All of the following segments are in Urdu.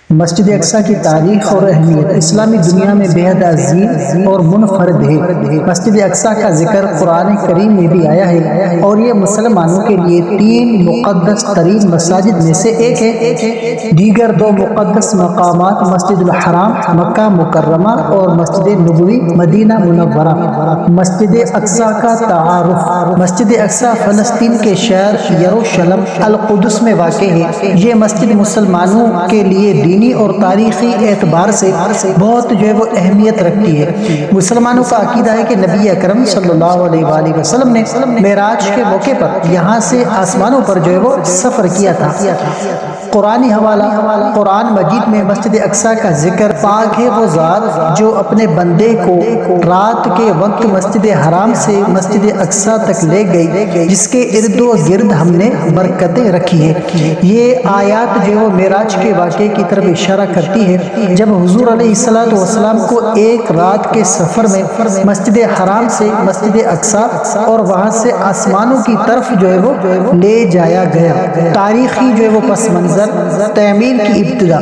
مسجد اقصیٰ کی تاریخ اور اہمیت اسلامی دنیا میں بے حد عظیم اور منفرد ہے۔ مسجد اقصیٰ کا ذکر قرآن کریم میں بھی آیا ہے اور یہ مسلمانوں کے لیے 3 مقدس ترین مساجد میں سے ایک ہے۔ دیگر 2 مقدس مقامات مسجد الحرام مکہ مکرمہ اور مسجد نبوی مدینہ منورہ۔ مسجد اقصیٰ کا تعارف۔ مسجد اقصیٰ فلسطین کے شہر یروشلم القدس میں واقع ہے۔ یہ مسجد مسلمانوں کے لیے دینی اور تاریخی اعتبار سے بہت وہ اہمیت رکھتی ہے۔ مسلمانوں کا عقیدہ ہے کہ نبی اکرم صلی اللہ علیہ وآلہ وسلم نے معراج کے موقع پر یہاں سے آسمانوں پر وہ سفر کیا تھا۔ قرآنی حوالہ قرآن مجید میں مسجد اقصیٰ کا ذکر پاک ہے وہ ذات جو اپنے بندے کو رات کے وقت مسجد حرام سے مسجد اقصیٰ تک لے گئی، جس کے ارد و گرد ہم نے برکتیں رکھی ہیں۔ یہ آیات وہ معراج کے واقعے کی طرف اشارہ کرتی ہے جب حضور علیہ السلام کو ایک رات کے سفر میں مسجد حرام سے مسجد اقصیٰ اور وہاں سے آسمانوں کی طرف وہ لے جایا گیا۔ تاریخی وہ پس منظر تعمیر کی ابتدا۔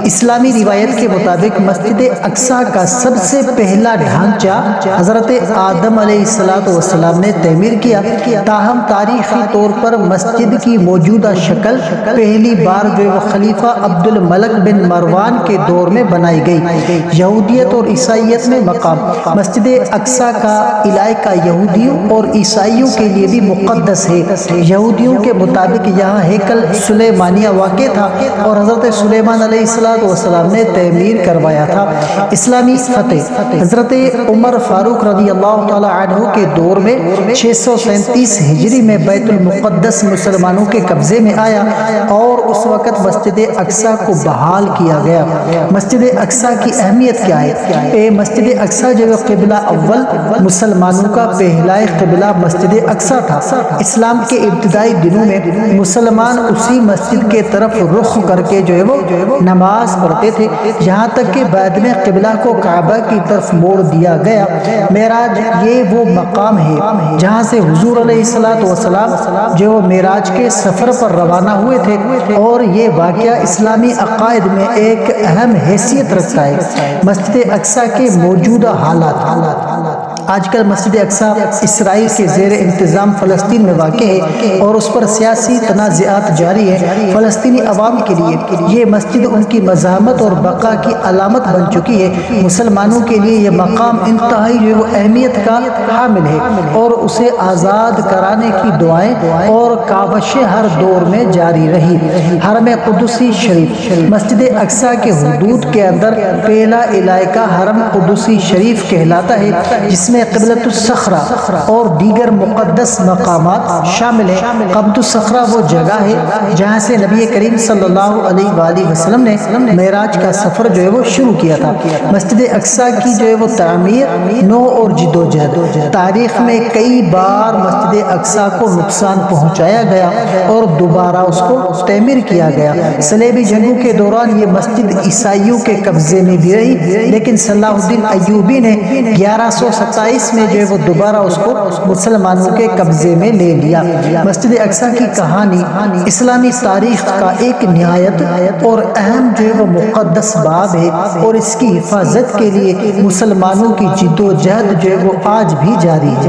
اسلامی روایت کے مطابق مسجد اقصیٰ کا سب سے پہلا ڈھانچہ حضرت آدم علیہ السلام نے تعمیر کیا، تاہم تاریخی طور پر مسجد کی موجودہ شکل پہلی بار وہ خلیفہ عبد الملک بن مروان کے دور میں بنائی گئی۔ یہودیت اور عیسائیت میں مقام۔ مسجد اقصیٰ کا علاقہ یہودیوں اور عیسائیوں کے لیے بھی مقدس ہے۔ یہودیوں کے مطابق یہاں ہیکل سلیمانیہ واقع تھا اور حضرت سلیمان علیہ السلام نے تعمیر کروایا تھا۔ اسلامی فتح۔ حضرت عمر فاروق رضی اللہ تعالی عنہ کے دور میں 637 ہجری میں بیت المقدس مسلمانوں کے قبضے میں آیا اور اس وقت مسجد اقصیٰ کو بحال کیا گیا۔ مسجد اقصیٰ کی اہمیت کیا ہے؟ مسجد اقصیٰ جو قبلہ اول مسلمانوں کا پہلا قبلہ مسجد اقصیٰ تھا۔ اسلام کے ابتدائی دنوں میں مسلمان اسی مسجد کے طرف رخ کر کے وہ نماز پڑھتے تھے، یہاں تک کہ بعد میں قبلہ کو کعبہ کی طرف موڑ دیا گیا۔ معراج یہ وہ مقام ہے جہاں سے حضور علیہ السلام جو معراج کے سفر پر روانہ ہوئے تھے اور یہ واقعہ اسلامی عقائد میں ایک اہم حیثیت رکھتا ہے۔ مسجد اقصیٰ کے موجودہ حالات۔ آج کل مسجد اقصیٰ اسرائیل کے زیر انتظام فلسطین میں واقع ہے اور اس پر سیاسی تنازعات جاری ہیں۔ فلسطینی عوام کے لیے یہ مسجد ان کی مزاحمت اور بقا کی علامت بن چکی ہے۔ مسلمانوں کے لیے یہ مقام انتہائی وہ اہمیت کا حامل ہے اور اسے آزاد کرانے کی دعائیں اور کاوشیں ہر دور میں جاری رہی۔ حرم قدسی شریف۔ مسجد اقصیٰ کے حدود کے اندر پہلا علاقہ حرم قدسی شریف کہلاتا ہے، جس میں قبلۃ الصخرہ اور دیگر مقدس مقامات شامل ہیں۔ قبۃ الصخرہ وہ جگہ ہے جہاں سے نبی کریم صلی اللہ علیہ وآلہ وسلم نے معراج کا سفر وہ شروع کیا تھا۔ مسجد اقصیٰ کی وہ تعمیر نو اور جدوجہد۔ تاریخ میں کئی بار مسجد اقصیٰ کو نقصان پہنچایا گیا اور دوبارہ اس کو تعمیر کیا گیا۔ صلیبی جنگوں کے دوران یہ مسجد عیسائیوں کے قبضے میں بھی رہی، لیکن صلاح الدین ایوبی نے 1127 میں وہ دوبارہ اس کو مسلمانوں کے قبضے میں لے لیا۔ مسجد اقصیٰ کی کہانی اسلامی تاریخ کا ایک نہایت اور اہم وہ مقدس باب ہے اور اس کی حفاظت کے لیے مسلمانوں کی جدوجہد وہ آج بھی جاری ہے۔